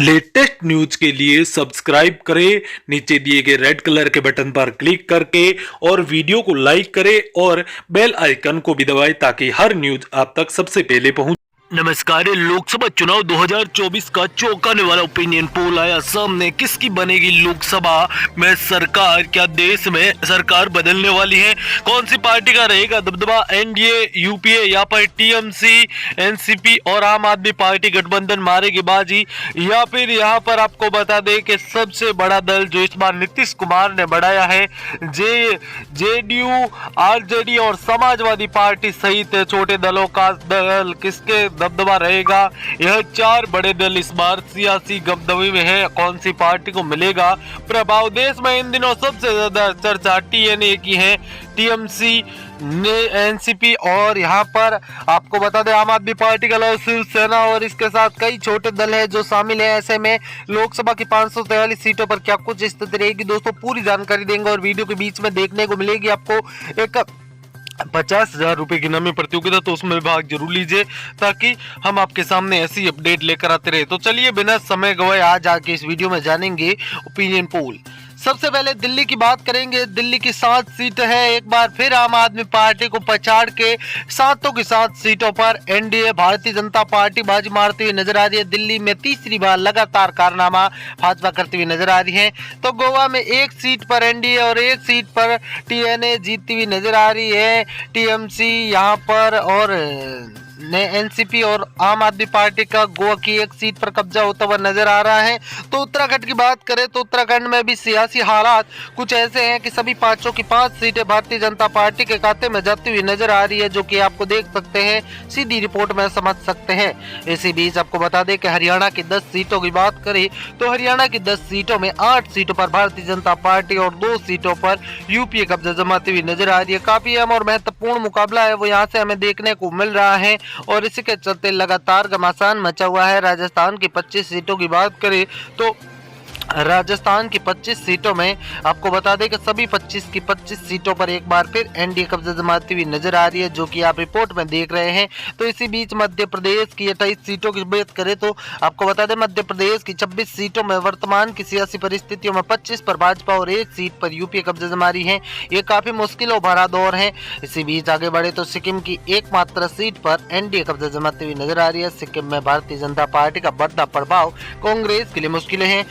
Latest news के लिए subscribe करें, नीचे दिए गए रेड कलर के बटन पर क्लिक करके और वीडियो को लाइक करें और बेल आइकन को भी दबाएं ताकि हर न्यूज आप तक सबसे पहले पहुंचे। नमस्कार। लोकसभा चुनाव 2024 का चौंकाने वाला ओपिनियन पोल आया सामने। किसकी बनेगी लोकसभा में सरकार? क्या देश में सरकार बदलने वाली है? कौन सी पार्टी का रहेगा दबदबा? एनडीए, यूपीए या पर टीएमसी, एनसीपी और आम आदमी पार्टी गठबंधन मारेगी बाजी, या फिर यहाँ पर आपको बता दें कि सबसे बड़ा दल जो इस बार नीतीश कुमार ने बढ़ाया है, जेडीयू, आरजेडी और समाजवादी पार्टी सहित छोटे दलों का दल, किसके दबदबा रहेगा? यह चार बड़े दल इस बार सियासी दबदबे में है। कौन सी पार्टी को मिलेगा प्रभाव? देश में इन दिनों सबसे ज्यादा चर्चा टीएनए की है, टीएमसी, एनसीपी और यहाँ पर आपको बता दें आम आदमी पार्टी का दल, शिवसेना और इसके साथ कई छोटे दल है जो शामिल है। ऐसे में लोकसभा की 543 सीटों पर क्या कुछ स्थिति रहेगी दोस्तों, पूरी जानकारी देंगे और वीडियो के बीच में देखने को मिलेगी आपको एक 50,000 रुपए की इनामी प्रतियोगिता, तो उसमें भाग जरूर लीजिए ताकि हम आपके सामने ऐसी अपडेट लेकर आते रहे। तो चलिए बिना समय गवाए आज आके इस वीडियो में जानेंगे ओपिनियन पोल। सबसे पहले दिल्ली की बात करेंगे। दिल्ली की 7 सीट है। एक बार फिर आम आदमी पार्टी को पछाड़ के सातों की 7 सीटों पर एनडीए भारतीय जनता पार्टी बाजी मारती हुई नजर आ रही है। दिल्ली में तीसरी बार लगातार कारनामा भाजपा करती हुई नजर आ रही है। तो गोवा में 1 सीट पर एनडीए और 1 सीट पर टीएनए जीतती हुई नजर आ रही है। टीएमसी यहाँ पर और एनसीपी और आम आदमी पार्टी का गोवा की 1 सीट पर कब्जा होता हुआ नजर आ रहा है। तो उत्तराखंड की बात करें तो उत्तराखंड में भी सियासी हालात कुछ ऐसे हैं कि सभी 5 की 5 सीटें भारतीय जनता पार्टी के खाते में जाती हुई नजर आ रही है, जो कि आपको देख सकते हैं, सीधी रिपोर्ट में समझ सकते हैं। इसी बीच आपको बता दें कि हरियाणा की 10 सीटों की बात करें तो हरियाणा की 10 सीटों में 8 सीटों पर भारतीय जनता पार्टी और 2 सीटों पर यूपीए कब्जा जमाती हुई नजर आ रही है। काफी अहम और महत्वपूर्ण मुकाबला है वो यहाँ से हमें देखने को मिल रहा है और इसी के चलते लगातार घमासान मचा हुआ है। राजस्थान की 25 सीटों की बात करें तो राजस्थान की 25 सीटों में आपको बता दें कि सभी 25 की 25 सीटों पर एक बार फिर एनडीए कब्जा जमाती हुई नजर आ रही है, जो कि आप रिपोर्ट में देख रहे हैं। तो इसी बीच मध्य प्रदेश की 28 सीटों की बात करें तो आपको बता दें मध्य प्रदेश की 26 सीटों में वर्तमान की सियासी परिस्थितियों में 25 पर भाजपा और 1 सीट पर यूपीए कब्जा जमा रही है। ये काफी मुश्किलों भरा दौर है। इसी बीच आगे बढ़े तो सिक्किम की एकमात्र सीट पर एनडीए कब्जा जमाती हुई नजर आ रही है। सिक्किम में भारतीय जनता पार्टी का बढ़ता प्रभाव कांग्रेस के लिए मुश्किलें हैं।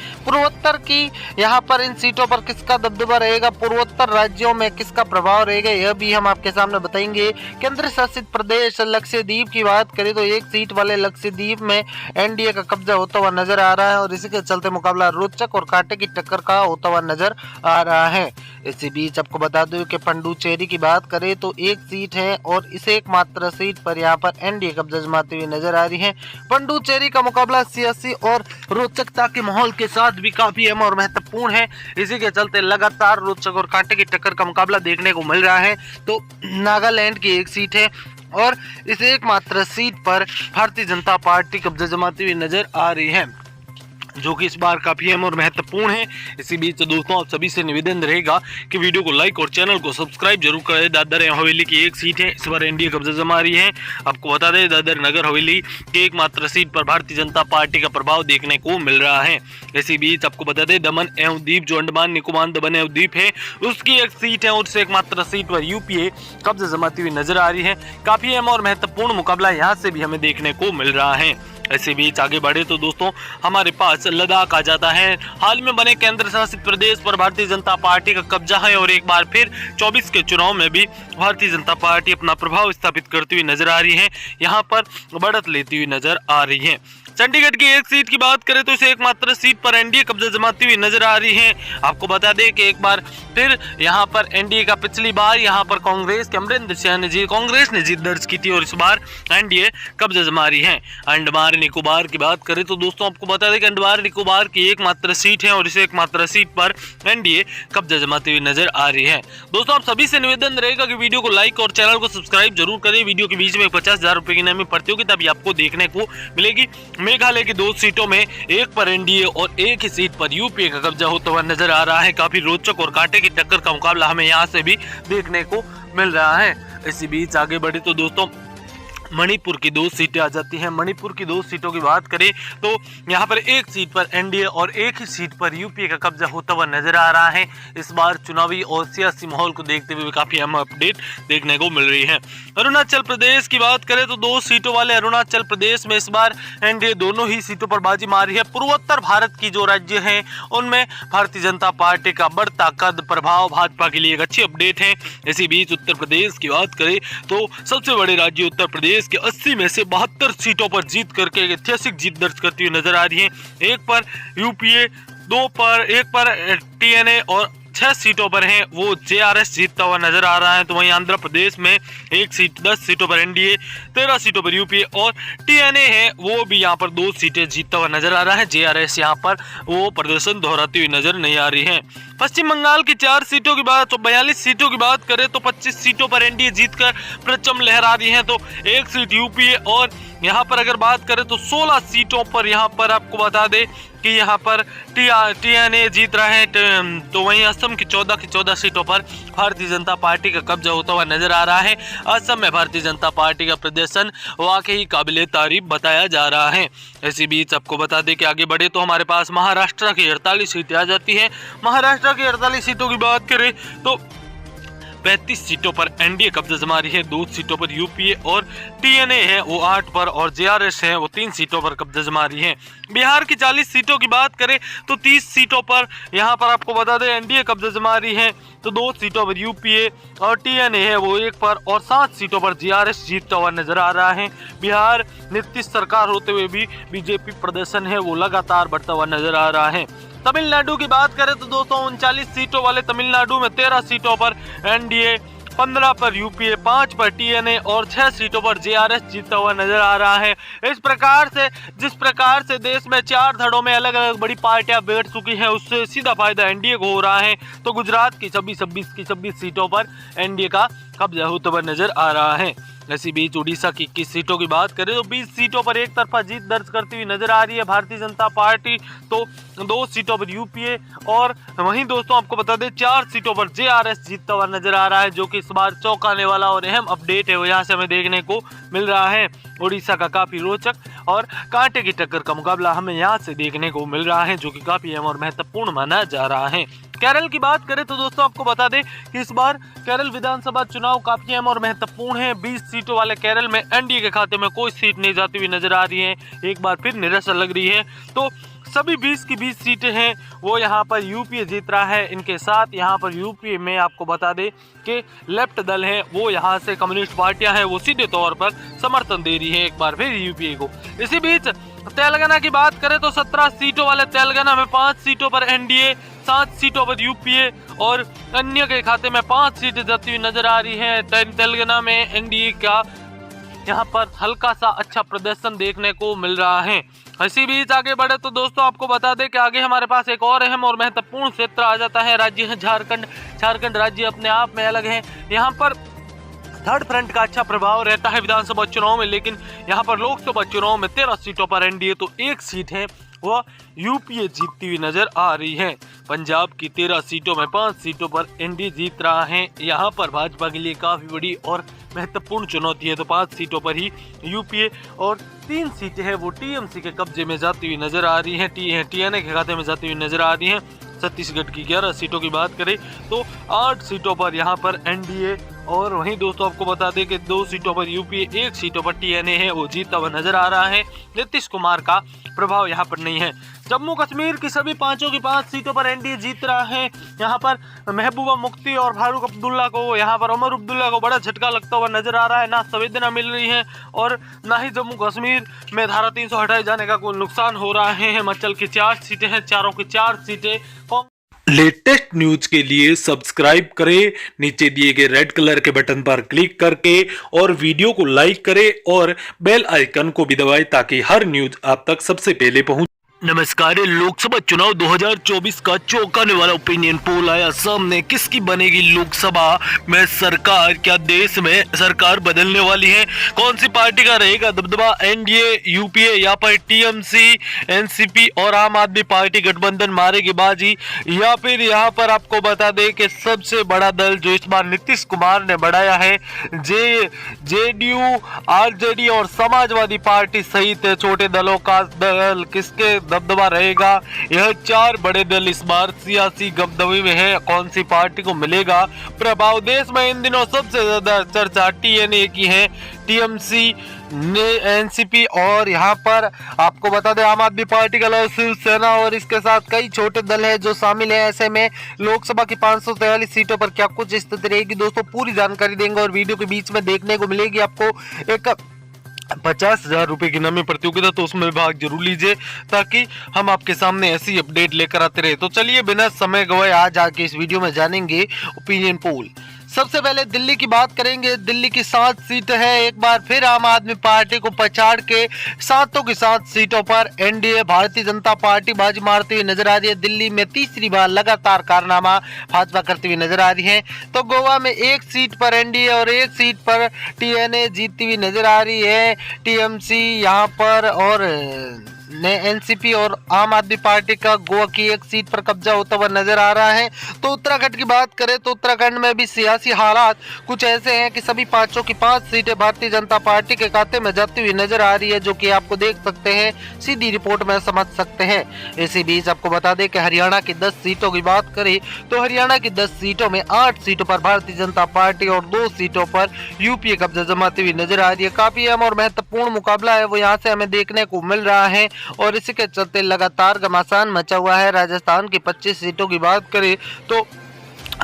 पूर्वोत्तर की यहाँ पर इन सीटों पर किसका दबदबा रहेगा, पूर्वोत्तर राज्यों में किसका प्रभाव रहेगा, यह भी हम आपके सामने बताएंगे। केंद्र शासित प्रदेश लक्षद्वीप की बात करें तो 1 सीट वाले लक्षद्वीप में एनडीए का कब्जा होता हुआ नजर आ रहा है और इसी के चलते मुकाबला रोचक और कांटे की टक्कर का होता हुआ नजर आ रहा है। इसी बीच आपको बता दूं कि पंडुचेरी की बात करें तो 1 सीट है और इस एकमात्र सीट पर यहाँ पर एनडीए कब्जा जमाती हुई नजर आ रही है। पंडुचेरी का मुकाबला सियासी और रोचकता के माहौल के साथ भी काफी अहम और महत्वपूर्ण है। इसी के चलते लगातार रोचक और कांटे की टक्कर का मुकाबला देखने को मिल रहा है। तो नागालैंड की 1 सीट है और इस एकमात्र सीट पर भारतीय जनता पार्टी कब्जा जमाती हुई नजर आ रही है, जो कि इस बार काफी अहम और महत्वपूर्ण है। इसी बीच दोस्तों आप सभी से निवेदन रहेगा कि वीडियो को लाइक और चैनल को सब्सक्राइब जरूर करें। दादर हवेली की 1 सीट है, इस बार एनडीए कब्जा जमा रही है। आपको बता दें दादर नगर हवेली की एकमात्र सीट पर भारतीय जनता पार्टी का प्रभाव देखने को मिल रहा है। इसी बीच आपको बता दें दमन एवं दीप, जो अंडमान निकोबार दमन एवं दीप है, उसकी 1 सीट है और उस एकमात्र सीट पर यूपीए कब्जा जमाती हुई नजर आ रही है। काफी अहम और महत्वपूर्ण मुकाबला यहाँ से भी हमें देखने को मिल रहा है। ऐसे बीच आगे बढ़े तो दोस्तों हमारे पास लद्दाख आ जाता है। हाल में बने केंद्र शासित प्रदेश पर भारतीय जनता पार्टी का कब्जा है और एक बार फिर 24 के चुनाव में भी भारतीय जनता पार्टी अपना प्रभाव स्थापित करती हुई नजर आ रही है, यहाँ पर बढ़त लेती हुई नजर आ रही है। चंडीगढ़ की 1 सीट की बात करें तो इसे एकमात्र सीट पर एनडीए कब्जा जमाती हुई नजर आ रही है। आपको बता दें कि एक बार फिर यहाँ पर एनडीए का पिछली बार यहाँ पर कांग्रेस के अमरिंदर सिंह ने कांग्रेस ने जीत दर्ज की थी और इस बार एनडीए कब्जा जमा रही है। अंडमान निकोबार की बात करें तो दोस्तों आपको बता दें कि अंडमान निकोबार की एकमात्र सीट है और इस एकमात्र सीट पर एनडीए कब्जा जमाती हुई नजर आ रही है। दोस्तों आप सभी से निवेदन रहेगा कि वीडियो को लाइक और चैनल को सब्सक्राइब जरूर करें। वीडियो के बीच में 50,000 रुपए की इनामी प्रतियोगिता भी आपको देखने को मिलेगी। मेघालय की 2 सीटों में 1 पर एनडीए और 1 ही सीट पर यूपीए का कब्जा होता हुआ नजर आ रहा है। काफी रोचक और कांटे की टक्कर का मुकाबला हमें यहाँ से भी देखने को मिल रहा है। इसी बीच आगे बढ़े तो दोस्तों मणिपुर की 2 सीटें आ जाती हैं। मणिपुर की 2 सीटों की बात करें तो यहाँ पर एक सीट पर एनडीए और एक ही सीट पर यूपीए का कब्जा होता हुआ नजर आ रहा है। इस बार चुनावी और सियासी माहौल को देखते हुए काफी अहम अपडेट देखने को मिल रही है। अरुणाचल प्रदेश की बात करें तो 2 सीटों वाले अरुणाचल प्रदेश में इस बार एनडीए दोनों ही सीटों पर बाजी मारी है। पूर्वोत्तर भारत की जो राज्य हैं उनमें भारतीय जनता पार्टी का बढ़ता कद प्रभाव भाजपा के लिए एक अच्छी अपडेट है। इसी बीच उत्तर प्रदेश की बात करें तो सबसे बड़े राज्य उत्तर प्रदेश के 80 में से 72 सीटों पर जीत करके एक ऐतिहासिक जीत दर्ज करती हुई नजर आ रही है। एक पर यूपीए, एक पर टीएनए और 6 सीटों पर है वो जेआरएस जीतता हुआ नजर आ रहा है। तो वहीं आंध्र प्रदेश में 10 सीटों पर एनडीए, 13 सीटों पर यूपीए और टीएनए है वो भी यहाँ पर 2 सीटें जीतता हुआ नजर आ रहा है। जेआरएस यहाँ पर वो प्रदर्शन दोहराती हुई नजर नहीं आ रही है। पश्चिम बंगाल की 4 सीटों की बात तो 42 सीटों की बात करें तो 25 सीटों पर एनडीए जीतकर परचम लहरा रही है। तो एक सीट यूपीए और यहाँ पर अगर बात करें तो 16 सीटों पर यहाँ पर आपको बता दें कि यहाँ पर टीएनए जीत रहा है। तो वहीं असम की 14 सीटों पर भारतीय जनता पार्टी का कब्जा होता हुआ नजर आ रहा है। असम में भारतीय जनता पार्टी का प्रदर्शन वाकई काबिले तारीफ बताया जा रहा है। इसी बीच आपको बता दें कि आगे बढ़े तो हमारे पास महाराष्ट्र की 48 सीटें आ जाती हैं। महाराष्ट्र की 48 सीटों की बात करें तो 35 सीटों पर एनडीए कब्जा जमा रही है, 2 सीटों पर यूपीए और टीएनए है वो 8 पर और जेआरएस है वो 3 सीटों पर कब्जा जमा रही है। बिहार की 40 सीटों की बात करें तो 30 सीटों पर यहाँ पर आपको बता दें एनडीए कब्जा जमा रही है। तो 2 सीटों पर यूपीए और टीएनए है वो 1 पर और 7 सीटों पर जेआरएस जीतता हुआ नजर आ रहा है। बिहार नीतीश सरकार होते हुए भी बीजेपी प्रदर्शन है वो लगातार बढ़ता हुआ नजर आ रहा है। तमिलनाडु की बात करें तो 239 सीटों वाले तमिलनाडु में 13 सीटों पर एनडीए, 15 पर यूपीए, 5 पर टीएनए और 6 सीटों पर जेआरएस जीतता हुआ नजर आ रहा है। इस प्रकार से जिस प्रकार से देश में 4 धड़ों में अलग अलग बड़ी पार्टियां बैठ चुकी हैं उससे सीधा फायदा एनडीए को हो रहा है। तो गुजरात की 26 सीटों पर एनडीए का कब्जा होता हुआ नजर आ रहा है। इसी बीच उड़ीसा की 21 सीटों की बात करें तो 20 सीटों पर एक तरफा जीत दर्ज करती हुई नजर आ रही है भारतीय जनता पार्टी। तो 2 सीटों पर यूपीए और वहीं दोस्तों आपको बता दें 4 सीटों पर जेआरएस जीतता हुआ नजर आ रहा है, जो कि इस बार चौंकाने वाला और अहम अपडेट है वो यहाँ से हमें देखने को मिल रहा है। उड़ीसा का काफी रोचक और कांटे की टक्कर का मुकाबला हमें यहाँ से देखने को मिल रहा है, जो कि काफी अहम और महत्वपूर्ण माना जा रहा है। केरल की बात करें तो दोस्तों आपको बता दें कि इस बार केरल विधानसभा चुनाव काफी अहम और महत्वपूर्ण है। 20 सीटों वाले केरल में एनडीए के खाते में कोई सीट नहीं जाती हुई नजर आ रही है। एक बार फिर निराशा लग रही है। तो सभी 20 की 20 सीटें हैं वो यहाँ पर यूपीए जीत रहा है। इनके साथ यहाँ पर यूपीए में आपको बता दें कि लेफ्ट दल है वो यहाँ से कम्युनिस्ट पार्टियां हैं वो सीधे तौर पर समर्थन दे रही है एक बार फिर यूपीए को। इसी बीच तेलंगाना की बात करें तो 17 सीटों वाले तेलंगाना में 5 सीटों पर एनडीए, 7 सीटों पर यूपीए और अन्य के खाते में 5 सीटें जाती हुई नजर आ रही है। तेलंगाना में एनडीए का यहाँ पर हल्का सा अच्छा प्रदर्शन देखने को मिल रहा है। इसी बीच आगे बढ़े तो दोस्तों आपको बता दें कि आगे हमारे पास एक और अहम और महत्वपूर्ण क्षेत्र आ जाता है। राज्य है झारखंड। झारखंड राज्य अपने आप में अलग है। यहाँ पर थर्ड फ्रंट का अच्छा प्रभाव रहता है विधानसभा चुनाव में, लेकिन यहाँ पर लोकसभा चुनाव में 13 सीटों पर एनडीए तो 1 सीट है वह यूपीए जीतती हुई नजर आ रही है। पंजाब की 13 सीटों में 5 सीटों पर एनडीए जीत रहा है। यहाँ पर भाजपा के लिए काफी बड़ी और महत्वपूर्ण चुनौती है। तो 5 सीटों पर ही यूपीए और 3 सीटें हैं वो टीएमसी के कब्जे में जाती हुई नजर आ रही हैं, टीएनए के खाते में जाती हुई नजर आ रही हैं। छत्तीसगढ़ की 11 सीटों की बात करें तो 8 सीटों पर यहाँ पर एनडीए और वहीं दोस्तों आपको बता दें कि 2 सीटों पर यूपीए, 1 सीटों पर टीएनए है वो जीतता हुआ नजर आ रहा है। नीतीश कुमार का प्रभाव यहाँ पर नहीं है। जम्मू कश्मीर की सभी 5 की 5 सीटों पर एनडीए जीत रहा है। यहाँ पर महबूबा मुफ्ती और फारूक अब्दुल्ला को, यहाँ पर उमर अब्दुल्ला को बड़ा झटका लगता हुआ नजर आ रहा है। ना संवेदना मिल रही है और ना ही जम्मू कश्मीर में धारा 300 हटाए जाने का कोई नुकसान हो रहा है। हिमाचल की 4 सीटें हैं, चारों की 4 सीटें। लेटेस्ट न्यूज के लिए सब्सक्राइब करें नीचे दिए गए रेड कलर के बटन पर क्लिक करके और वीडियो को लाइक करें और बेल आइकन को भी दबाएं ताकि हर न्यूज आप तक सबसे पहले पहुंचे। नमस्कार। लोकसभा चुनाव 2024 का चौंकाने वाला ओपिनियन पोल आया सामने। किसकी बनेगी लोकसभा में सरकार? क्या देश में सरकार बदलने वाली है? कौन सी पार्टी का रहेगा दबदबा? एनडीए, यूपीए या फिर टीएमसी, एनसीपी और आम आदमी पार्टी गठबंधन मारेगी बाजी? या फिर यहाँ पर आपको बता दें कि सबसे बड़ा दल जो इस बार नीतीश कुमार ने बढ़ाया है, जेडीयू, आरजेडी और समाजवादी पार्टी सहित छोटे दलों का दल, किसके दबदबा रहेगा? यह चार बड़े दल इस बार सियासी गपदबी में है। कौन सी पार्टी को मिलेगा प्रभाव? देश में इन दिनों सबसे ज्यादा चर्चा टीएनए की है, टीएमसी, एनसीपी और यहाँ पर आपको बता दें आम आदमी पार्टी का दल, शिवसेना और इसके साथ कई छोटे दल हैं जो शामिल हैं। ऐसे में लोकसभा की 543 सीटों पर क्या कुछ स्थिति रहेगी दोस्तों, पूरी जानकारी देंगे और वीडियो के बीच में देखने को मिलेगी आपको एक 50,000 रुपए की इनामी प्रतियोगिता, तो उसमें भाग जरूर लीजिए ताकि हम आपके सामने ऐसी अपडेट लेकर आते रहे। तो चलिए बिना समय गवाए आज आके इस वीडियो में जानेंगे ओपिनियन पोल। सबसे पहले दिल्ली की बात करेंगे। दिल्ली की 7 सीट है। एक बार फिर आम आदमी पार्टी को पछाड़ के 7 की 7 सीटों पर एनडीए भारतीय जनता पार्टी बाजी मारती हुई नजर आ रही है। दिल्ली में तीसरी बार लगातार कारनामा भाजपा करती हुई नजर आ रही है। तो गोवा में 1 सीट पर एनडीए और 1 सीट पर टीएनए जीतती हुई नजर आ रही है। टीएमसी यहाँ पर और एनसीपी और आम आदमी पार्टी का गोवा की 1 सीट पर कब्जा होता हुआ नजर आ रहा है। तो उत्तराखंड की बात करें तो उत्तराखंड में भी सियासी हालात कुछ ऐसे हैं कि सभी 5 की 5 सीटें भारतीय जनता पार्टी के खाते में जाती हुई नजर आ रही है, जो कि आपको देख सकते हैं, सीधी रिपोर्ट में समझ सकते हैं। इसी बीच आपको बता दें कि हरियाणा की 10 सीटों की बात करें तो हरियाणा की 10 सीटों में 8 सीटों पर भारतीय जनता पार्टी और 2 सीटों पर यूपीए कब्जा जमाती हुई नजर आ रही है। काफी अहम और महत्वपूर्ण मुकाबला है वो यहाँ से हमें देखने को मिल रहा है और इसी के चलते लगातार घमासान मचा हुआ है। राजस्थान की 25 सीटों की बात करें तो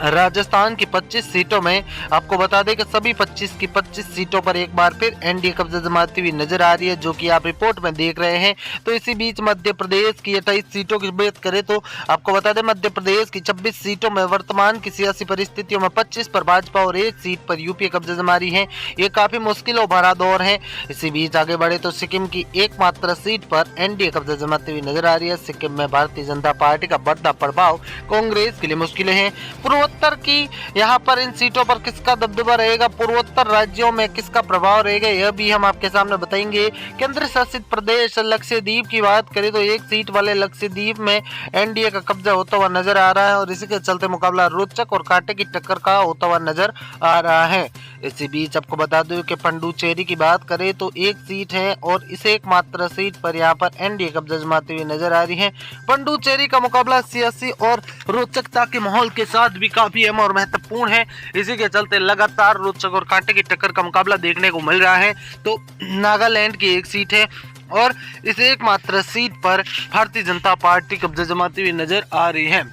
राजस्थान की 25 सीटों में आपको बता दें कि सभी 25 की 25 सीटों पर एक बार फिर एनडीए कब्जा जमाती हुई नजर आ रही है, जो कि आप रिपोर्ट में देख रहे हैं। तो इसी बीच मध्य प्रदेश की 28 सीटों की बात करें तो आपको बता दें मध्य प्रदेश की 26 सीटों में वर्तमान की सियासी परिस्थितियों में 25 पर भाजपा और 1 सीट पर यूपीए कब्जा जमा रही है। ये काफी मुश्किलों भरा दौर है। इसी बीच आगे बढ़े तो सिक्किम की एकमात्र सीट पर एनडीए कब्जा जमाती हुई नजर आ रही है। सिक्किम में भारतीय जनता पार्टी का बढ़ता प्रभाव कांग्रेस के लिए मुश्किलें हैं। पूर्वोत्तर की यहाँ पर इन सीटों पर किसका दबदबा रहेगा, पूर्वोत्तर राज्यों में किसका प्रभाव रहेगा, यह भी हम आपके सामने बताएंगे। केंद्र शासित प्रदेश लक्षद्वीप की बात करें तो 1 सीट वाले लक्षद्वीप में एनडीए का कब्जा होता हुआ नजर आ रहा है और इसी के चलते मुकाबला रोचक और कांटे की टक्कर का होता हुआ नजर आ रहा है। इसी बीच आपको बता दूं कि पंडुचेरी की बात करें तो 1 सीट है और इस एकमात्र सीट पर यहाँ पर एनडीए कब्जा जमाती हुई नजर आ रही है। पंडुचेरी का मुकाबला सियासी और रोचकता के माहौल के साथ भी काफी अहम और महत्वपूर्ण है। इसी के चलते लगातार रोचक और कांटे की टक्कर का मुकाबला देखने को मिल रहा है। तो नागालैंड की 1 सीट है और इस एकमात्र सीट पर भारतीय जनता पार्टी कब्जा जमाती हुई नजर आ रही है,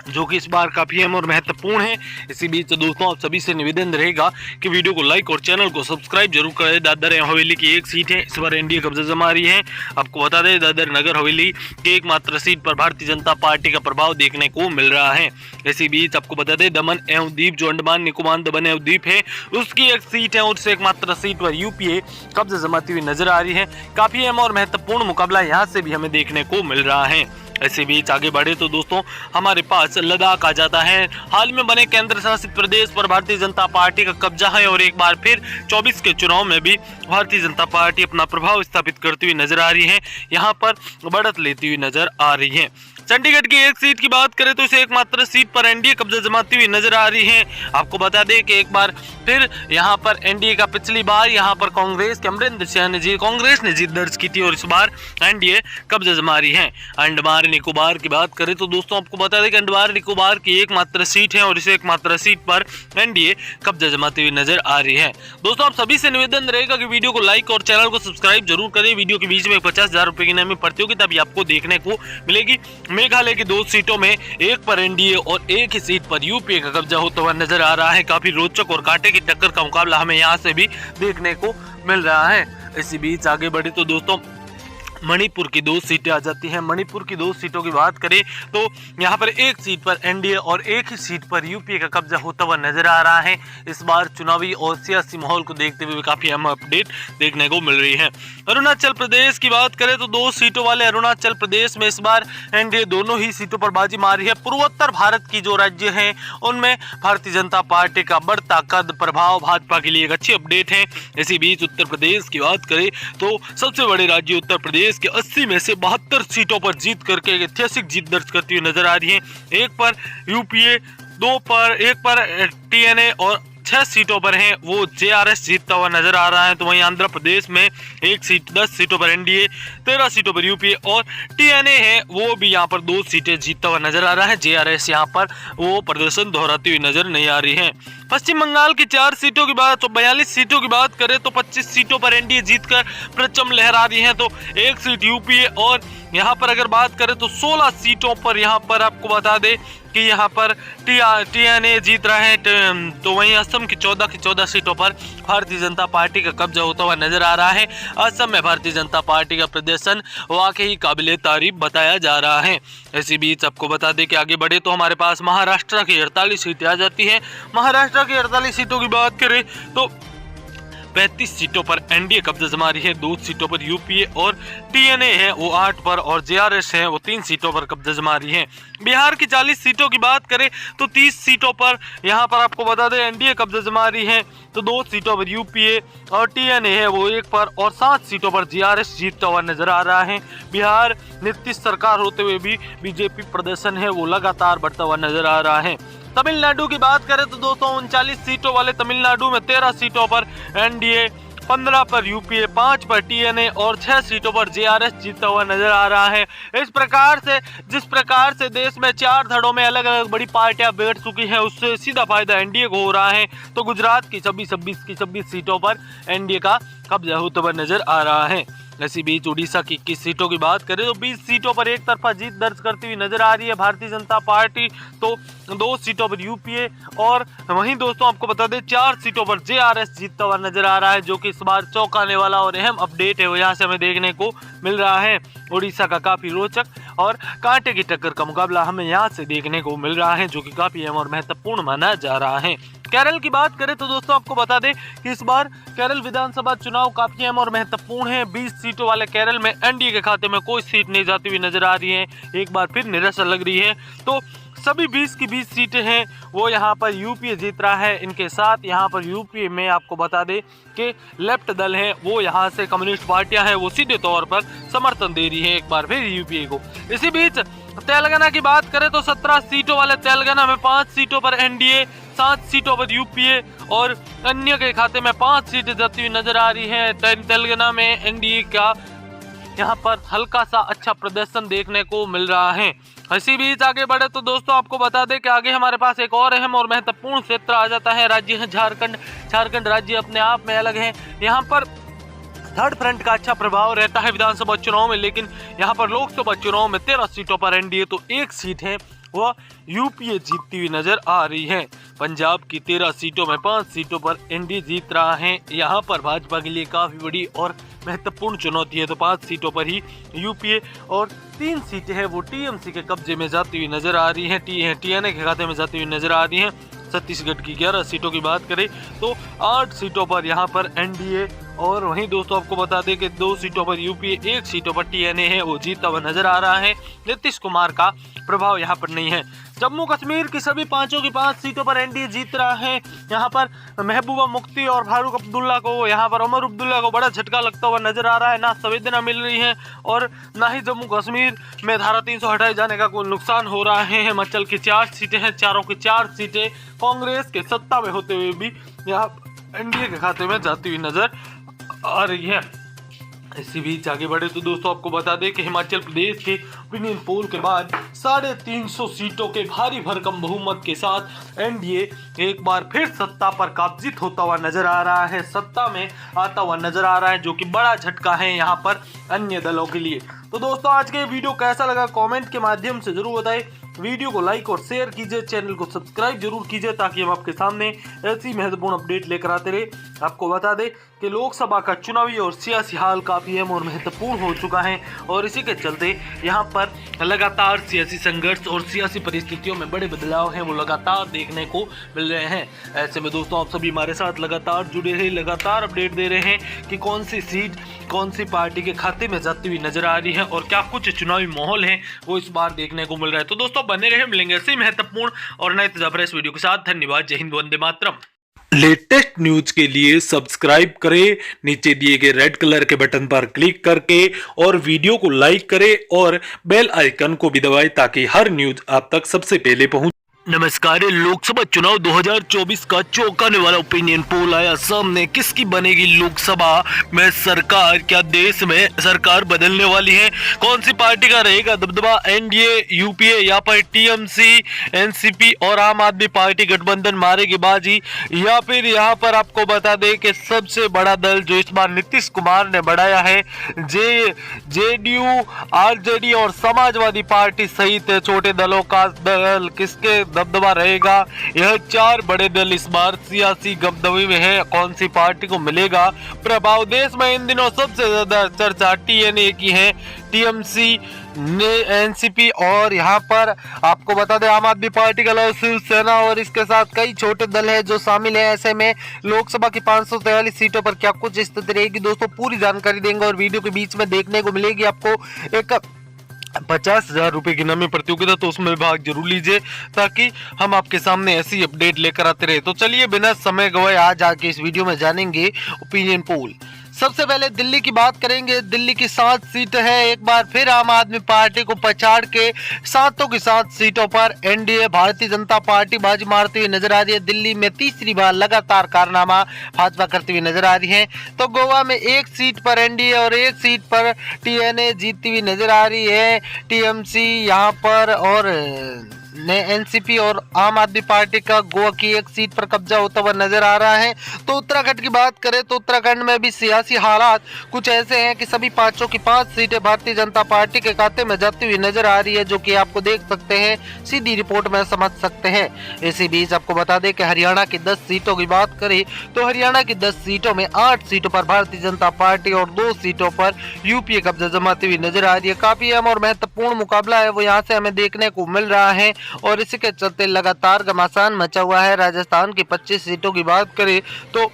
जो कि इस बार काफी अहम और महत्वपूर्ण है। इसी बीच दोस्तों आप सभी से निवेदन रहेगा कि वीडियो को लाइक और चैनल को सब्सक्राइब जरूर करें। दादर एवं हवेली की 1 सीट है, इस बार एनडीए कब्जा जमा रही है। आपको बता दें दादर नगर हवेली की एकमात्र सीट पर भारतीय जनता पार्टी का प्रभाव देखने को मिल रहा है। इसी बीच आपको बता दें दमन एवं दीप जो अंडमान निकोबार दमन एवं दीप है उसकी 1 सीट है और उस एकमात्र सीट पर यूपीए कब्जा जमाती हुई नजर आ रही है। काफी अहम और महत्वपूर्ण मुकाबला यहाँ से भी हमें देखने को मिल रहा है। इसी बीच आगे बढ़े तो दोस्तों हमारे पास लद्दाख आ जाता है। हाल में बने केंद्र शासित प्रदेश पर भारतीय जनता पार्टी का कब्जा है और एक बार फिर 24 के चुनाव में भी भारतीय जनता पार्टी अपना प्रभाव स्थापित करती हुई नजर आ रही है, यहाँ पर बढ़त लेती हुई नजर आ रही है। चंडीगढ़ की 1 सीट की बात करें तो इसे एकमात्र सीट पर एनडीए कब्जा जमाती हुई नजर आ रही है। आपको बता दें कि एक बार फिर यहाँ पर एनडीए का पिछली बार यहाँ पर कांग्रेस के अमरिंदर सिंह ने जीत दर्ज की थी और इस बार एनडीए कब्जा जमा रही है। अंडमान निकोबार की बात करें तो दोस्तों आपको बता दें कि अंडमान निकोबार की एकमात्र सीट है और इस एकमात्र सीट पर एनडीए कब्जा जमाती हुई नजर आ रही है। दोस्तों आप सभी से निवेदन रहेगा कि वीडियो को लाइक और चैनल को सब्सक्राइब जरूर करें। वीडियो के बीच में 50,000 रुपए की इनामी प्रतियोगिता भी आपको देखने को मिलेगी। मेघालय की 2 सीटों में 1 पर एनडीए और 1 ही सीट पर यूपीए का कब्जा होता हुआ नजर आ रहा है। काफी रोचक और कांटे की टक्कर का मुकाबला हमें यहाँ से भी देखने को मिल रहा है। इसी बीच आगे बढ़े तो दोस्तों मणिपुर की 2 सीटें आ जाती हैं। मणिपुर की 2 सीटों की बात करें तो यहाँ पर एक सीट पर एनडीए और एक ही सीट पर यूपीए का कब्जा होता हुआ नजर आ रहा है। इस बार चुनावी और सियासी माहौल को देखते हुए काफी अहम अपडेट देखने को मिल रही है। अरुणाचल प्रदेश की बात करें तो 2 सीटों वाले अरुणाचल प्रदेश में इस बार एनडीए दोनों ही सीटों पर बाजी मारी है। पूर्वोत्तर भारत की जो राज्य हैं उनमें भारतीय जनता पार्टी का बढ़ता कद प्रभाव भाजपा के लिए एक अच्छी अपडेट है। इसी बीच उत्तर प्रदेश की बात करें तो सबसे बड़े राज्य उत्तर प्रदेश के 80 में से 72 सीटों पर जीत करके ऐतिहासिक जीत दर्ज करती हुई नजर आ रही है। एक पर यूपीए, एक पर टीएनए और 6 सीटों पर है वो जेआरएस जीतता हुआ नजर आ रहा है। तो वहीं आंध्र प्रदेश में 10 सीटों पर एनडीए, 13 सीटों पर यूपीए और टीएनए है वो भी यहाँ पर 2 सीटें जीतता हुआ नजर आ रहा है। जेआरएस यहाँ पर वो प्रदर्शन दोहराती हुई नजर नहीं आ रही है। पश्चिम बंगाल की 4 सीटों की बात तो 42 सीटों की बात करें तो 25 सीटों पर एनडीए जीतकर परचम लहरा रही है। तो एक सीट यूपीए और यहाँ पर अगर बात करें तो 16 सीटों पर यहाँ पर आपको बता दें कि यहाँ पर टीएनए जीत रहा है। तो वहीं असम की 14 सीटों पर भारतीय जनता पार्टी का कब्जा होता हुआ नजर आ रहा है। असम में भारतीय जनता पार्टी का प्रदर्शन वाकई काबिले तारीफ बताया जा रहा है। इसी बीच आपको बता दें कि आगे बढ़े तो हमारे पास महाराष्ट्र की 48 सीटें आ जाती है। महाराष्ट्र की 48 सीटों की बात करें तो 35 सीटों पर एनडीए कब्जा जमा रही है, 2 सीटों पर यूपीए और टीएनए है वो 8 पर और जेआरएस है वो 3 सीटों पर कब्जा जमा रही है। बिहार की 40 सीटों की बात करें तो 30 सीटों पर यहाँ पर आपको बता दें एनडीए कब्जा जमा रही है। तो 2 सीटों पर यूपीए और टीएनए है वो 1 पर और 7 सीटों पर जेआरएस जीतता हुआ नजर आ रहा है। बिहार नीतीश सरकार होते हुए भी बीजेपी प्रदर्शन है वो लगातार बढ़ता हुआ नजर आ रहा है। तमिलनाडु की बात करें तो 239 सीटों वाले तमिलनाडु में 13 सीटों पर एनडीए, 15 पर यूपीए, 5 पर टीएनए और 6 सीटों पर जेआरएस जीतता हुआ नजर आ रहा है। इस प्रकार से जिस प्रकार से देश में 4 धड़ों में अलग अलग बड़ी पार्टियां बैठ चुकी हैं उससे सीधा फायदा एनडीए को हो रहा है। तो गुजरात की 26 सीटों पर एनडीए का कब्जा होता हुआ नजर आ रहा है। इसी बीच उड़ीसा की 21 सीटों की बात करें तो 20 सीटों पर एक तरफा जीत दर्ज करती हुई नजर आ रही है भारतीय जनता पार्टी। तो 2 सीटों पर यूपीए और वहीं दोस्तों आपको बता दें 4 सीटों पर जेआरएस जीतता हुआ नजर आ रहा है, जो कि इस बार चौंकाने वाला और अहम अपडेट है वो यहाँ से हमें देखने को मिल रहा है। उड़ीसा का काफी रोचक और कांटे की टक्कर का मुकाबला हमें यहाँ से देखने को मिल रहा है, जो कि काफी अहम और महत्वपूर्ण माना जा रहा है। केरल की बात करें तो दोस्तों आपको बता दें कि इस बार केरल विधानसभा चुनाव काफी अहम और महत्वपूर्ण है। 20 सीटों वाले केरल में एनडीए के खाते में कोई सीट नहीं जाती हुई नजर आ रही है। एक बार फिर निराशा लग रही है। तो सभी 20 की 20 सीटें हैं वो यहाँ पर यूपीए जीत रहा है। इनके साथ यहाँ पर यूपीए में आपको बता दें कि लेफ्ट दल है वो यहाँ से कम्युनिस्ट पार्टियां हैं वो सीधे तौर पर समर्थन दे रही है एक बार फिर यूपीए को। इसी बीच तेलंगाना की बात करें तो 17 सीटों वाले तेलंगाना में 5 सीटों पर एनडीए, 7 सीटों पर यूपीए और अन्य के खाते में 5 सीटें जाती हुई नजर आ रही हैं। तेलंगाना में एनडीए का यहाँ पर हल्का सा अच्छा प्रदर्शन देखने को मिल रहा है। इसी बीच आगे बढ़े तो दोस्तों आपको बता दें कि आगे हमारे पास एक और अहम और महत्वपूर्ण क्षेत्र आ जाता है। राज्य है झारखंड राज्य अपने आप में अलग है। यहाँ पर थर्ड फ्रंट का अच्छा प्रभाव रहता है विधानसभा चुनाव में, लेकिन यहाँ पर लोकसभा चुनाव में 13 सीटों पर एनडीए तो 1 सीट है वह यूपीए जीतती हुई नजर आ रही है। पंजाब की 13 सीटों में 5 सीटों पर एनडीए जीत रहा है। यहाँ पर भाजपा के लिए काफी बड़ी और महत्वपूर्ण चुनौती है। तो 5 सीटों पर ही यूपीए और 3 सीटें हैं वो टीएमसी के कब्जे में जाती हुई नजर आ रही हैं, टीएनए के खाते में जाती हुई नजर आ रही हैं। छत्तीसगढ़ की 11 सीटों की बात करें तो 8 सीटों पर यहाँ पर एनडीए और वहीं दोस्तों आपको बता दें कि 2 सीटों पर यूपीए, 1 सीटों पर टीएनए है वो जीतता हुआ नजर आ रहा है। नीतीश कुमार का प्रभाव यहाँ पर नहीं है। जम्मू कश्मीर की सभी 5 की 5 सीटों पर एनडीए जीत रहा है। यहाँ पर महबूबा मुफ्ती और फारूक अब्दुल्ला को, यहाँ पर उमर अब्दुल्ला को बड़ा झटका लगता हुआ नजर आ रहा है। ना संवेदना मिल रही है और ना ही जम्मू कश्मीर में धारा 300 हटाए जाने का कोई नुकसान हो रहा है। हिमाचल की 4 सीटें हैं, चारों की 4 सीटें कांग्रेस के सत्ता में होते हुए भी यहाँ एनडीए के खाते में जाती हुई नजर आ रही है। इसी बीच आगे बढ़े तो दोस्तों आपको बता दें कि हिमाचल प्रदेश की ओपिनियन पोल के बाद 350 सीटों के भारी भरकम बहुमत के साथ एनडीए एक बार फिर सत्ता पर काबिज होता हुआ नजर आ रहा है, सत्ता में आता हुआ नजर आ रहा है, जो कि बड़ा झटका है यहाँ पर अन्य दलों के लिए। तो दोस्तों आज के वीडियो कैसा लगा कमेंट के माध्यम से जरूर बताएं। वीडियो को लाइक और शेयर कीजिए, चैनल को सब्सक्राइब जरूर कीजिए ताकि हम आपके सामने ऐसी महत्वपूर्ण अपडेट लेकर आते रहे। आपको बता दें कि लोकसभा का चुनावी और सियासी हाल काफ़ी अहम और महत्वपूर्ण हो चुका है और इसी के चलते यहाँ पर लगातार सियासी संघर्ष और सियासी परिस्थितियों में बड़े बदलाव हैं वो लगातार देखने को मिल रहे हैं। ऐसे में दोस्तों आप सभी हमारे साथ लगातार जुड़े रहे, लगातार अपडेट दे रहे हैं कि कौन सी सीट कौन सी पार्टी के खाते में जाती हुई नजर आ रही है और क्या कुछ चुनावी माहौल है वो इस बार देखने को मिल रहा है। तो दोस्तों बने रहे, मिलेंगे ऐसे महत्वपूर्ण और नए ताजा फ्रेश वीडियो के साथ। धन्यवाद, जय हिंद, वंदे मातरम। लेटेस्ट न्यूज के लिए सब्सक्राइब करें, नीचे दिए गए रेड कलर के बटन पर क्लिक करके और वीडियो को लाइक करें और बेल आइकन को भी दबाएं ताकि हर न्यूज आप तक सबसे पहले पहुंचे। नमस्कार। लोकसभा चुनाव 2024 का चौंकाने वाला ओपिनियन पोल आया सामने। किसकी बनेगी लोकसभा में सरकार? क्या देश में सरकार बदलने वाली है? कौन सी पार्टी का रहेगा दबदबा? एनडीए, यूपीए या फिर टीएमसी, एनसीपी और आम आदमी पार्टी गठबंधन मारेगी बाजी, या फिर यहाँ पर आपको बता दें कि सबसे बड़ा दल जो इस बार नीतीश कुमार ने बढ़ाया है, जेडीयू, आरजेडी और समाजवादी पार्टी सहित छोटे दलों का दल किसके दबदबा रहेगा? यह चार बड़े दल इस बार सियासी दबदबे में है। कौन सी पार्टी को मिलेगा प्रभाव? देश में इन दिनों सबसे ज्यादा चर्चा टीएनए की है, टीएमसी, एनसीपी और यहाँ पर आपको बता दें आम आदमी पार्टी का शिवसेना और इसके साथ कई छोटे दल हैं जो शामिल हैं। ऐसे में लोकसभा की 543 सीटों पर क्या कुछ स्थिति रहेगी दोस्तों पूरी जानकारी देंगे और वीडियो के बीच में देखने को मिलेगी आपको एक 50,000 रुपए की नमी प्रतियोगिता, तो उसमें भाग जरूर लीजिए ताकि हम आपके सामने ऐसी अपडेट लेकर आते रहे। तो चलिए बिना समय गवाए आज आके इस वीडियो में जानेंगे ओपिनियन पोल। सबसे पहले दिल्ली की बात करेंगे। दिल्ली की 7 सीट है। एक बार फिर आम आदमी पार्टी को पछाड़ के 7 की 7 सीटों पर एनडीए भारतीय जनता पार्टी बाजी मारती हुई नजर आ रही है। दिल्ली में तीसरी बार लगातार कारनामा भाजपा करती हुई नजर आ रही है। तो गोवा में 1 सीट पर एनडीए और 1 सीट पर टीएनए जीतती हुई नजर आ रही है। टीएमसी यहाँ पर और एनसीपी और आम आदमी पार्टी का गोवा की 1 सीट पर कब्जा होता हुआ नजर आ रहा है। तो उत्तराखंड की बात करें तो उत्तराखंड में भी सियासी हालात कुछ ऐसे हैं कि सभी 5 की 5 सीटें भारतीय जनता पार्टी के खाते में जाती हुई नजर आ रही है, जो कि आपको देख सकते हैं, सीधी रिपोर्ट में समझ सकते हैं। इसी बीच आपको बता दें कि हरियाणा की 10 सीटों की बात करें तो हरियाणा की 10 सीटों में 8 सीटों पर भारतीय जनता पार्टी और 2 सीटों पर यूपीए कब्जा जमाती हुई नजर आ रही है। काफी अहम और महत्वपूर्ण मुकाबला है वो यहाँ से हमें देखने को मिल रहा है और इसी के चलते लगातार घमासान मचा हुआ है। राजस्थान की 25 सीटों की बात करें तो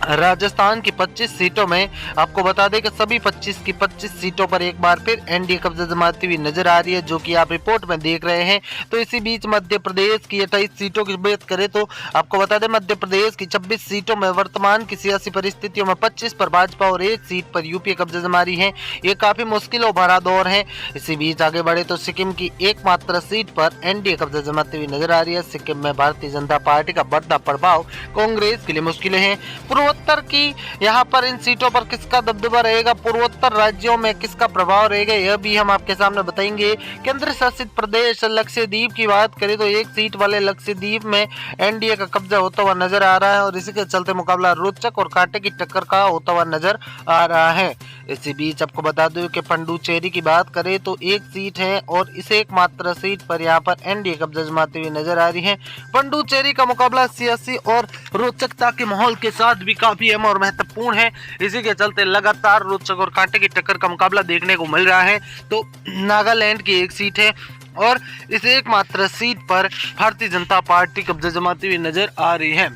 राजस्थान की 25 सीटों में आपको बता दें कि सभी 25 की 25 सीटों पर एक बार फिर एनडीए कब्जा जमाती हुई नजर आ रही है, जो कि आप रिपोर्ट में देख रहे हैं। तो इसी बीच मध्य प्रदेश की 28 सीटों की बात करें तो आपको बता दें मध्य प्रदेश की 26 सीटों में वर्तमान की सियासी परिस्थितियों में 25 पर भाजपा और 1 सीट पर यूपीए कब्जा जमा रही है। ये काफी मुश्किलों भरा दौर है। इसी बीच आगे बढ़े तो सिक्किम की एकमात्र सीट पर एनडीए कब्जा जमाती हुई नजर आ रही है। सिक्किम में भारतीय जनता पार्टी का बढ़ता प्रभाव कांग्रेस के लिए मुश्किलें हैं। पूर्वोत्तर की यहाँ पर इन सीटों पर किसका दबदबा रहेगा, पूर्वोत्तर राज्यों में किसका प्रभाव रहेगा, यह भी हम आपके सामने बताएंगे। केंद्र शासित प्रदेश लक्षद्वीप की बात करें तो 1 सीट वाले लक्षद्वीप में एनडीए का कब्जा होता हुआ नजर आ रहा है और इसी के चलते मुकाबला रोचक और कांटे की टक्कर का होता हुआ नजर आ रहा है। इसी बीच आपको बता दूं कि पंडुचेरी की बात करें तो 1 सीट है और इस एकमात्र सीट पर यहाँ पर एनडीए कब्जा जमाती हुई नजर आ रही है। पंडुचेरी का मुकाबला सियासी और रोचकता के माहौल के साथ भी काफी अहम और महत्वपूर्ण है। इसी के चलते लगातार रोचक और कांटे की टक्कर का मुकाबला देखने को मिल रहा है। तो नागालैंड की 1 सीट है और इस एकमात्र सीट पर भारतीय जनता पार्टी कब्जा जमाती हुई नजर आ रही है,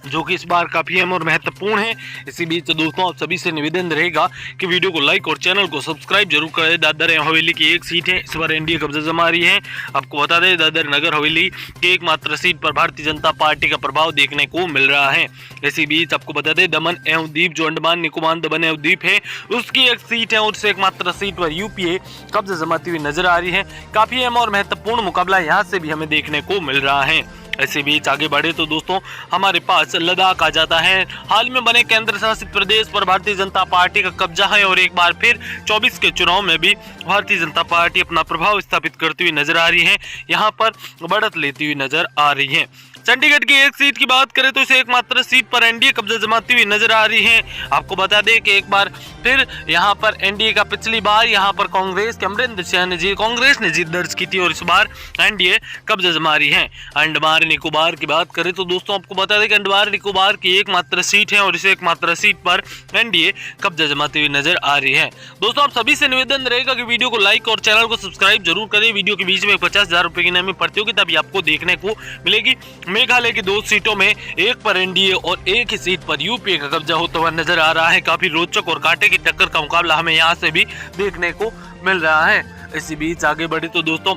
जो कि इस बार काफी अहम और महत्वपूर्ण है। इसी बीच दोस्तों आप सभी से निवेदन रहेगा कि वीडियो को लाइक और चैनल को सब्सक्राइब जरूर करें। दादर हवेली की 1 सीट है, इस बार एनडीए कब्जा जमा रही है। आपको बता दें दादर नगर हवेली की एकमात्र सीट पर भारतीय जनता पार्टी का प्रभाव देखने को मिल रहा है। इसी बीच आपको बता दें दमन एवं दीप जो अंडमान निकोबार दमन एवं दीप है उसकी 1 सीट है और उस एकमात्र सीट पर यूपीए कब्जा जमाती हुई नजर आ रही है। काफी अहम और महत्वपूर्ण मुकाबला यहाँ से भी हमें देखने को मिल रहा है। ऐसे बीच आगे बढ़े तो दोस्तों हमारे पास लद्दाख आ जाता है। हाल में बने केंद्र शासित प्रदेश पर भारतीय जनता पार्टी का कब्जा है और एक बार फिर 24 के चुनाव में भी भारतीय जनता पार्टी अपना प्रभाव स्थापित करती हुई नजर आ रही है, यहाँ पर बढ़त लेती हुई नजर आ रही है। चंडीगढ़ की एक सीट की बात करें तो इसे एकमात्र सीट पर एनडीए कब्जा जमाती हुई नजर आ रही है। आपको बता दें कि एक बार फिर यहाँ पर एनडीए का पिछली बार यहाँ पर कांग्रेस के अमरिंदर सिंह ने कांग्रेस ने जीत दर्ज की थी और इस बार एनडीए कब्जा जमा रही है। अंडमान निकोबार की बात करें तो दोस्तों आपको बता दें कि अंडमान निकोबार की एकमात्र सीट है और इसे एकमात्र सीट पर एनडीए कब्जा जमाती हुई नजर आ रही है। दोस्तों आप सभी से निवेदन रहेगा कि वीडियो को लाइक और चैनल को सब्सक्राइब जरूर करें। वीडियो के बीच में 50,000 रुपए की इनामी प्रतियोगिता भी आपको देखने को मिलेगी। मेघालय की 2 सीटों में एक पर एनडीए और एक ही सीट पर यूपीए का कब्जा होता हुआ नजर आ रहा है। काफी रोचक और कांटे की टक्कर का मुकाबला हमें यहाँ से भी देखने को मिल रहा है। इसी बीच आगे बढ़े तो दोस्तों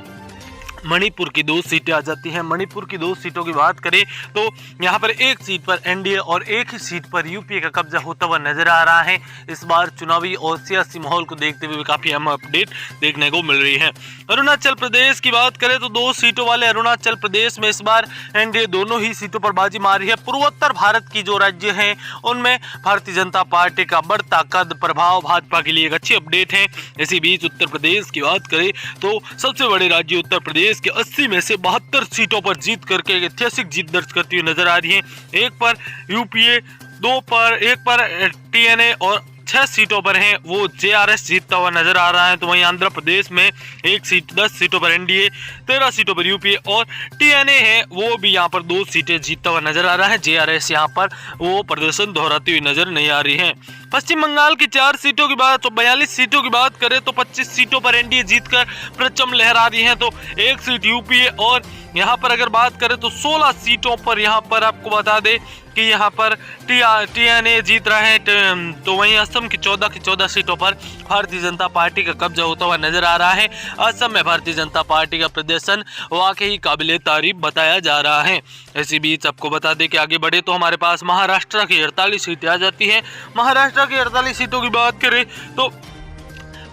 मणिपुर की 2 सीटें आ जाती हैं। मणिपुर की 2 सीटों की बात करें तो यहाँ पर एक सीट पर एनडीए और एक ही सीट पर यूपीए का कब्जा होता हुआ नजर आ रहा है। इस बार चुनावी और सियासी माहौल को देखते हुए काफी अहम अपडेट देखने को मिल रही है। अरुणाचल प्रदेश की बात करें तो 2 सीटों वाले अरुणाचल प्रदेश में इस बार एनडीए दोनों ही सीटों पर बाजी मारी है। पूर्वोत्तर भारत की जो राज्य हैं उनमें भारतीय जनता पार्टी का बढ़ता कद प्रभाव भाजपा के लिए एक अच्छी अपडेट है। इसी बीच उत्तर प्रदेश की बात करें तो सबसे बड़े राज्य उत्तर प्रदेश के 80 में से 72 सीटों पर जीत करके एक ऐतिहासिक जीत दर्ज करती हुई नजर आ रही है। एक पर यूपीए, एक पर टीएनए और 6 सीटों पर हैं वो जेआरएस जीतता हुआ नजर आ रहा है। तो वहीं आंध्र प्रदेश में 1 सीट 10 सीटों पर एनडीए, 13 सीटों पर यूपीए और टीएनए है वो भी यहाँ पर 2 सीटें जीतता हुआ नजर आ रहा है। जेआरएस यहाँ पर वो प्रदर्शन दोहराती हुई नजर नहीं आ रही है। पश्चिम बंगाल की 4 सीटों की बात तो 42 सीटों की बात करें तो 25 सीटों पर एनडीए जीतकर परचम लहरा रही है। तो 1 सीट यूपीए और यहाँ पर अगर बात करें तो 16 सीटों पर यहाँ पर आपको बता दें कि यहाँ पर टीएनए जीत रहा है। तो वहीं असम की 14 सीटों पर भारतीय जनता पार्टी का कब्जा होता हुआ नजर आ रहा है। असम में भारतीय जनता पार्टी का प्रदर्शन वाकई काबिले तारीफ बताया जा रहा है। इसी बीच आपको बता दें कि आगे बढ़े तो हमारे पास महाराष्ट्र की 48 सीटें आ जाती हैं। महाराष्ट्र की 48 सीटों की बात करें तो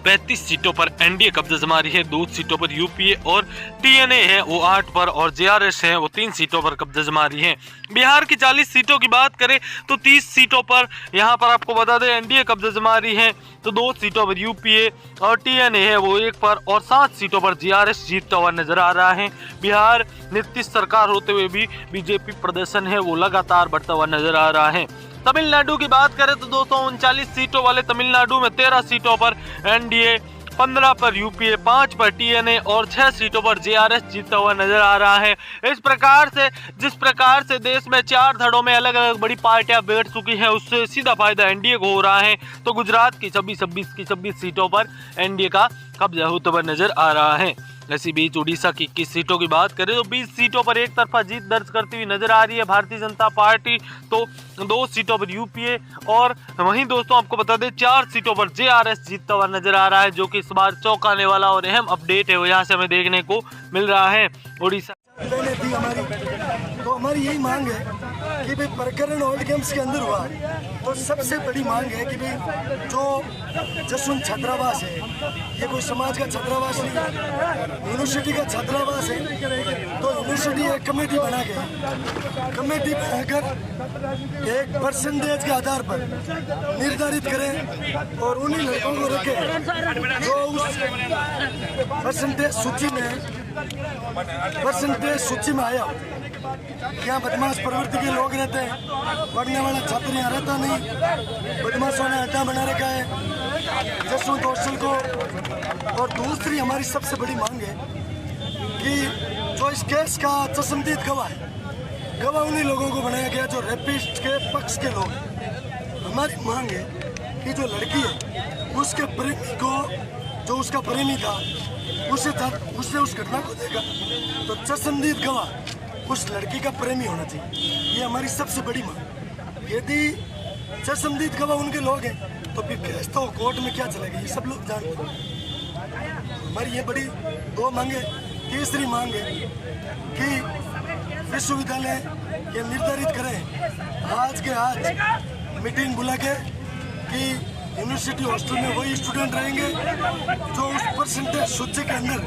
35 सीटों पर एनडीए कब्जा जमा रही है, 2 सीटों पर यूपीए और टीएनए है वो 8 पर और जेआरएस है वो 3 सीटों पर कब्जा जमा रही है। बिहार की 40 सीटों की बात करें तो 30 सीटों पर यहाँ पर आपको बता दें एनडीए कब्जा जमा रही है। तो 2 सीटों पर यूपीए और टीएनए है वो 1 पर और 7 सीटों पर जेआरएस जीतता हुआ नजर आ रहा है। बिहार नीतीश सरकार होते हुए भी बीजेपी प्रदर्शन है वो लगातार बढ़ता हुआ नजर आ रहा है। तमिलनाडु की बात करें तो 239 सीटों वाले तमिलनाडु में 13 सीटों पर एनडीए, 15 पर यूपीए, 5 पर टीएनए और 6 सीटों पर जेआरएस जीतता हुआ नजर आ रहा है। इस प्रकार से जिस प्रकार से देश में 4 धड़ों में अलग अलग बड़ी पार्टियां बैठ चुकी हैं उससे सीधा फायदा एनडीए को हो रहा है। तो गुजरात की 26 सीटों पर एनडीए का कब्जा होता हुआ नजर आ रहा है। इसी बीच उड़ीसा की 21 सीटों की बात करें तो 20 सीटों पर एक तरफा जीत दर्ज करती हुई नजर आ रही है भारतीय जनता पार्टी। तो 2 सीटों पर यूपीए और वहीं दोस्तों आपको बता दें 4 सीटों पर जेआरएस जीतता हुआ नजर आ रहा है, जो कि इस बार चौंकाने वाला और अहम अपडेट है वो यहाँ से हमें देखने को मिल रहा है। उड़ीसा तो हमारी यही मांग है कि भाई प्रकरण ओल्ड गेम्स के अंदर हुआ तो सबसे बड़ी मांग है कि भाई जो जसवंत छात्रावास है ये कोई समाज का छात्रावास नहीं है, यूनिवर्सिटी का छात्रावास है। तो यूनिवर्सिटी एक कमेटी बनाकर एक परसेंटेज के आधार पर निर्धारित करें और उन्हीं लड़कों को रखें जो उस परसेंटेज सूची में आया। क्या बदमाश प्रवृत्ति के लोग रहते हैं, पढ़ने वाला छात्र यहाँ रहता नहीं, बदमाशों ने अड्डा बना रखा है जसवंत हॉस्टल को। और दूसरी हमारी सबसे बड़ी मांग है कि जो इस केस का चश्मदीद गवाह है, गवाह उन्हीं लोगों को बनाया गया जो रेपिस्ट के पक्ष के लोग हैं। हमारी मांग है कि जो लड़की है उसके प्रेमी को, जो उसका प्रेमी था उससे उस घटना को देखा तो चश्मदीद गवाह उस लड़की का प्रेमी होना चाहिए। ये हमारी सबसे बड़ी मांग। यदि चश्मदीद गवाह उनके लोग हैं तो फिर केस तो कोर्ट में क्या चलेगा, ये सब लोग जानते हैं। हमारी ये बड़ी 2 मांगे। तीसरी मांग है कि विश्वविद्यालय ये निर्धारित करें आज के आज मीटिंग बुला के कि यूनिवर्सिटी हॉस्टल में वही स्टूडेंट रहेंगे जो उस परसेंटेज सूची के अंदर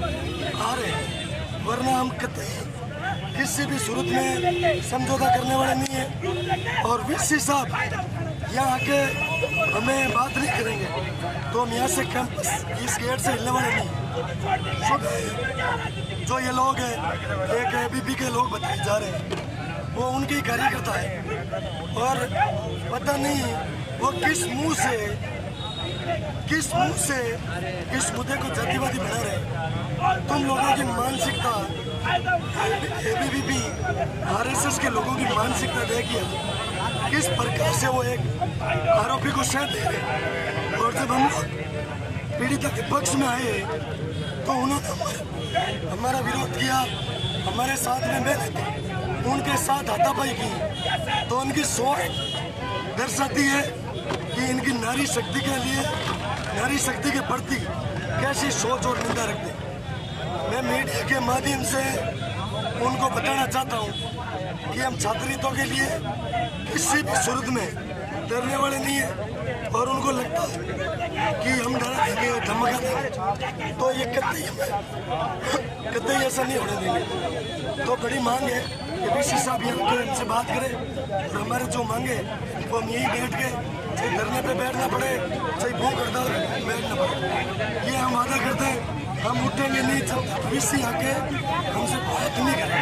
आ रहे हैं, वरना हम कहते हैं किसी भी सूरत में समझौता करने वाले नहीं है। और वीसी साहब यहाँ आके हमें बात नहीं करेंगे तो हम यहाँ से कैंपस इस गेट से हिलने वाले नहीं। जो ये लोग हैं, एक एबीपी के लोग बताए जा रहे हैं, वो उनके ही कार्यकर्ता है और पता नहीं वो किस मुंह से किस मुद्दे को जातिवादी बना रहे हैं। तुम लोगों की मानसिकता, एबीवीपी, आरएसएस के लोगों की मानसिकता देखिए किस प्रकार से वो एक आरोपी को शह दे रहे। और जब हम लोग पीड़िता के पक्ष में आए तो उन्होंने हमारा विरोध किया, हमारे साथ में बैठे थे, उनके साथ हाथापाई की। तो उनकी सोच दर्शाती है कि इनकी नारी शक्ति के लिए, नारी शक्ति के प्रति कैसी सोच और निंदा रखते। मैं मीडिया के माध्यम से उनको बताना चाहता हूँ कि हम छात्र हितों के लिए किसी भी सूरत में डरने वाले नहीं है। और उनको लगता है कि हम डरा देंगे, धमका देंगे, तो ये कतई ऐसा नहीं होने देंगे। तो बड़ी मांग है कि वीसी साहब यहाँ तो इनसे बात करें और हमारे जो मांगे वो हम यहीं बैठ के, चाहे धरने पे बैठना पड़े, चाहे भूख हड़ताल बैठना पड़े, ये हम वादा करते हैं। हम उठेंगे नहीं जब वीसी आके हमसे बात नहीं करें।